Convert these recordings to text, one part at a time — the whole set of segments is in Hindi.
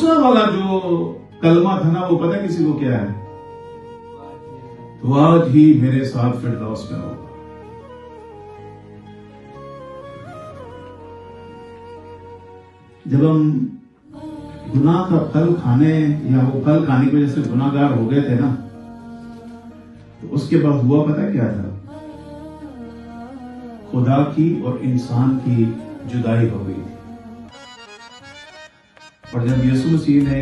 दूसरा वाला जो कलमा था ना, वो पता किसी को क्या है? तो आज ही मेरे साथ फिरदौस में होगा। जब हम गुनाह का फल खाने या वो फल खाने की वजह से गुनाहगार हो गए थे ना, तो उसके बाद हुआ पता क्या था? खुदा की और इंसान की जुदाई हो गई थी। और जब यीशु मसीह ने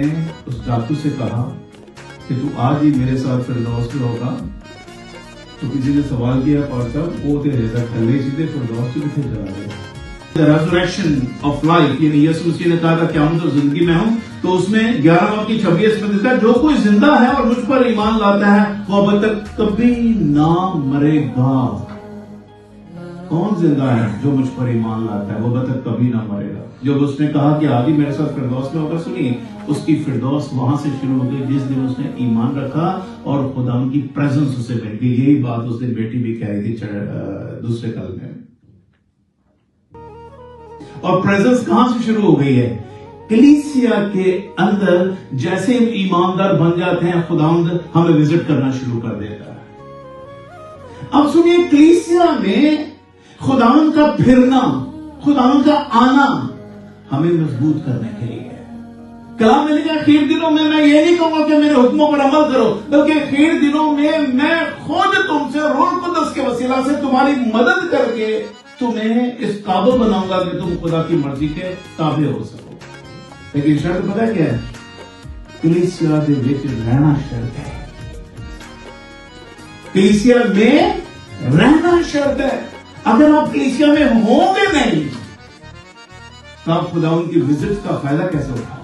उस डाकू से कहा कि तू आज ही मेरे साथ फिरदौस में होगा, तो किसी ने सवाल किया और तब वो तेरे सीधे फिरदौस में फिर चला गया। The resurrection of life, यानी यीशु मसीह ने कहा था क्या हम तो जिंदगी में हूं, तो उसमें 11:26 में देता है, जो कोई जिंदा है और मुझ पर ईमान लाता है वो अब तक कभी ना मरेगा। कौन जिंदा है? जो मुझ पर ईमान लाता है वो अब तक कभी ना मरेगा। जब उसने कहा कि आदि मेरे साथ फिरदौस में होगा, सुनिए उसकी फिरदौस वहां से शुरू हो गई जिस दिन उसने ईमान रखा और खुदा की प्रेजेंस उसे मिल गई। यही बात उस दिन बेटी भी कह रही थी दूसरे कल में। और प्रेजेंस कहां से शुरू हो गई है? कलीसिया के अंदर। जैसे हम ईमानदार बन जाते हैं, खुदावंद हमें विजिट करना शुरू कर देता है। अब सुनिए, कलीसिया में खुदावंद का फिरना, खुदावंद का आना हमें मजबूत करने के लिए है। कलाम में लिखा, आखिर दिनों में मैं ये नहीं कहूंगा कि मेरे हुक्मों पर अमल करो, बल्कि आखिर दिनों में मैं खुद तुमसे रूह कुदस के वसीला से तुम्हारी मदद करके तुम्हें इस काबिल बनाऊंगा कि तुम खुदा की मर्जी के ताबे हो सको। लेकिन शर्त पता क्या है? कलीसिया दे विच रहना शर्त है। कलीसिया में रहना शर्त है। अगर आप कलीसिया में होंगे नहीं, तो आप खुदा उनकी विजिट का फायदा कैसे उठाएंगे?